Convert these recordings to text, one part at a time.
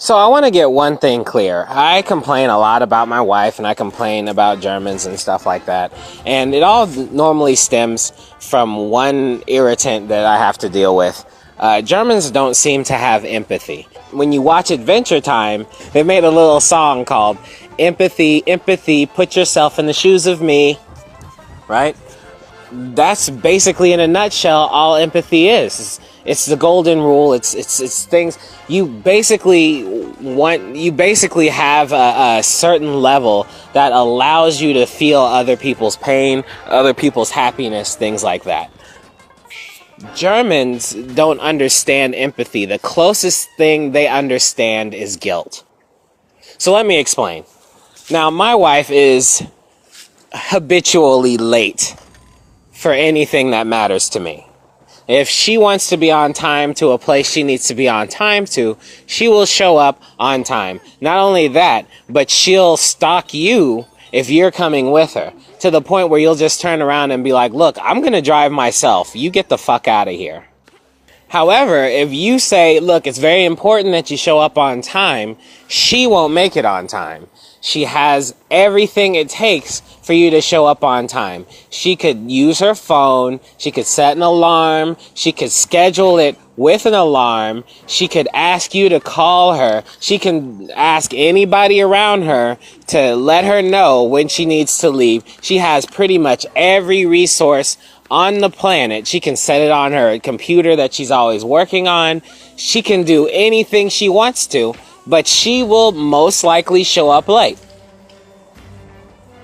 So I want to get one thing clear. I complain a lot about my wife, and I complain about Germans and stuff like that. And it all normally stems from one irritant that I have to deal with. Germans don't seem to have empathy. When you watch Adventure Time, they made a little song called Empathy, Empathy, Put Yourself in the Shoes of Me, right? That's basically, in a nutshell, all empathy is. It's the golden rule. It's things you basically want. You basically have a certain level that allows you to feel other people's pain, other people's happiness, things like that. Germans don't understand empathy. The closest thing they understand is guilt. So let me explain. Now, my wife is habitually late for anything that matters to me. If she wants to be on time to a place she needs to be on time to, she will show up on time. Not only that, but she'll stalk you if you're coming with her, to the point where you'll just turn around and be like, look, I'm going to drive myself. You get the fuck out of here. However, if you say, look, it's very important that you show up on time, she won't make it on time. She has everything it takes for you to show up on time. She could use her phone. She could set an alarm. She could schedule it with an alarm. She could ask you to call her. She can ask anybody around her to let her know when she needs to leave. She has pretty much every resource on the planet. She can set it on her computer that she's always working on. She can do anything she wants to, but she will most likely show up late.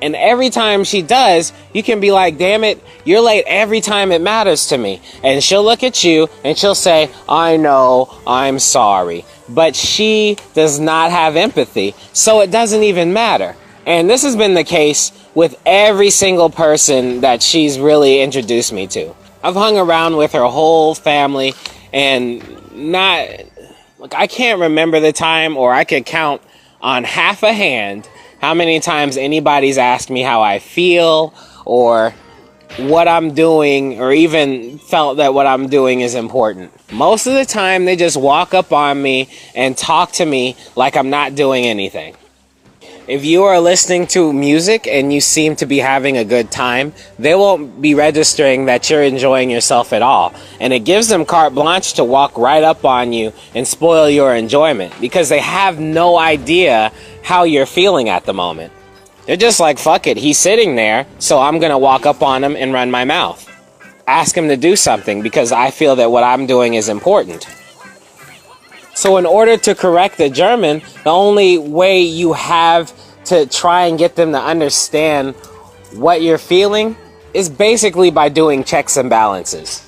And every time she does, you can be like, damn it, you're late every time it matters to me. And she'll look at you and she'll say, I know, I'm sorry. But she does not have empathy, so it doesn't even matter. And this has been the case with every single person that she's really introduced me to. I've hung around with her whole family, and I can't remember the time, or I could count on half a hand how many times anybody's asked me how I feel, or what I'm doing, or even felt that what I'm doing is important. Most of the time, they just walk up on me and talk to me like I'm not doing anything. If you are listening to music and you seem to be having a good time, they won't be registering that you're enjoying yourself at all. And it gives them carte blanche to walk right up on you and spoil your enjoyment, because they have no idea how you're feeling at the moment. They're just like, fuck it, he's sitting there, so I'm going to walk up on him and run my mouth. Ask him to do something because I feel that what I'm doing is important. So in order to correct the German, the only way you have to try and get them to understand what you're feeling is basically by doing checks and balances.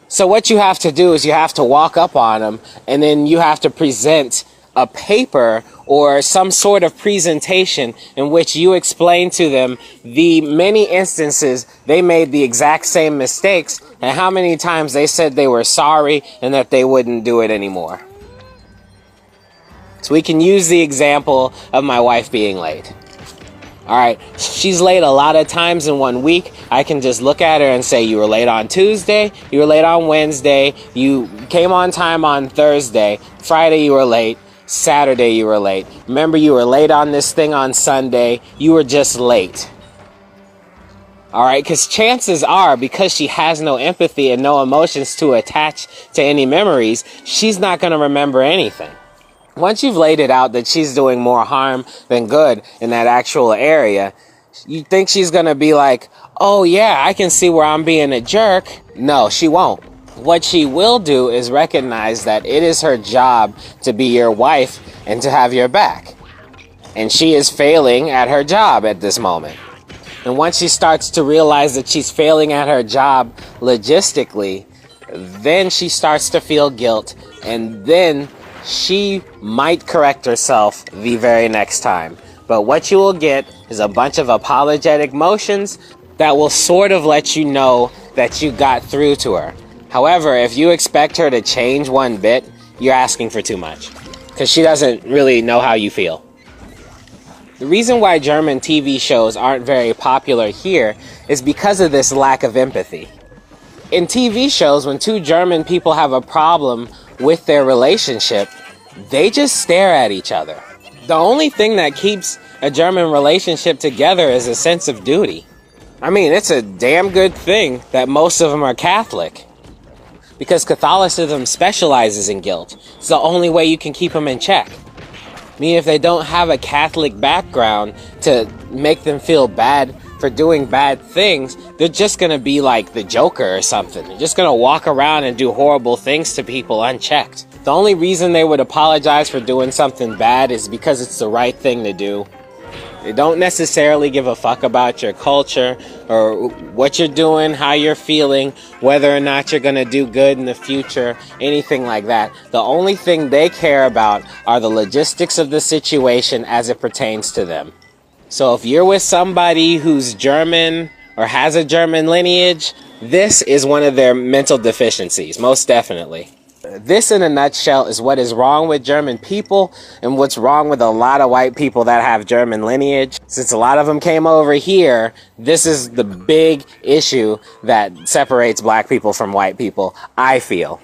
So what you have to do is you have to walk up on them, and then you have to present a paper or some sort of presentation in which you explain to them the many instances they made the exact same mistakes and how many times they said they were sorry and that they wouldn't do it anymore. So we can use the example of my wife being late. Alright, she's late a lot of times in 1 week. I can just look at her and say, you were late on Tuesday, you were late on Wednesday, you came on time on Thursday, Friday you were late, Saturday you were late. Remember, you were late on this thing on Sunday, you were just late. Alright, because chances are, because she has no empathy and no emotions to attach to any memories, she's not going to remember anything. Once you've laid it out that she's doing more harm than good in that actual area, you think she's going to be like, oh yeah, I can see where I'm being a jerk. No, she won't. What she will do is recognize that it is her job to be your wife and to have your back. And she is failing at her job at this moment. And once she starts to realize that she's failing at her job logistically, then she starts to feel guilt, and then she might correct herself the very next time. But what you will get is a bunch of apologetic motions that will sort of let you know that you got through to her. However, if you expect her to change one bit, you're asking for too much, because she doesn't really know how you feel. The reason why German TV shows aren't very popular here is because of this lack of empathy. In TV shows, when two German people have a problem with their relationship, they just stare at each other. The only thing that keeps a German relationship together is a sense of duty. I mean, it's a damn good thing that most of them are Catholic, because Catholicism specializes in guilt. It's the only way you can keep them in check. I mean, if they don't have a Catholic background to make them feel bad for doing bad things, they're just gonna be like the Joker or something. They're just gonna walk around and do horrible things to people unchecked. The only reason they would apologize for doing something bad is because it's the right thing to do. They don't necessarily give a fuck about your culture or what you're doing, how you're feeling, whether or not you're gonna do good in the future, anything like that. The only thing they care about are the logistics of the situation as it pertains to them. So if you're with somebody who's German or has a German lineage, this is one of their mental deficiencies, most definitely. This, in a nutshell, is what is wrong with German people and what's wrong with a lot of white people that have German lineage. Since a lot of them came over here, this is the big issue that separates black people from white people, I feel.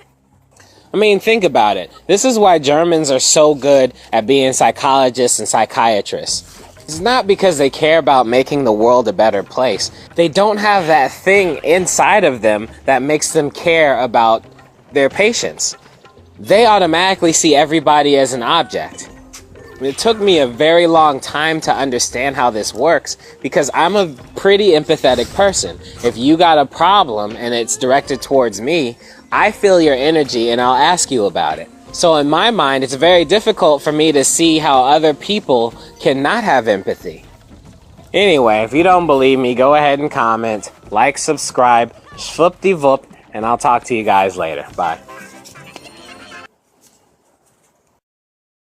I mean, think about it. This is why Germans are so good at being psychologists and psychiatrists. It's not because they care about making the world a better place. They don't have that thing inside of them that makes them care about their patients. They automatically see everybody as an object. It took me a very long time to understand how this works because I'm a pretty empathetic person. If you got a problem and it's directed towards me, I feel your energy and I'll ask you about it. So in my mind, it's very difficult for me to see how other people cannot have empathy. Anyway, if you don't believe me, go ahead and comment, like, subscribe, schwuppdiwupp, and I'll talk to you guys later. Bye.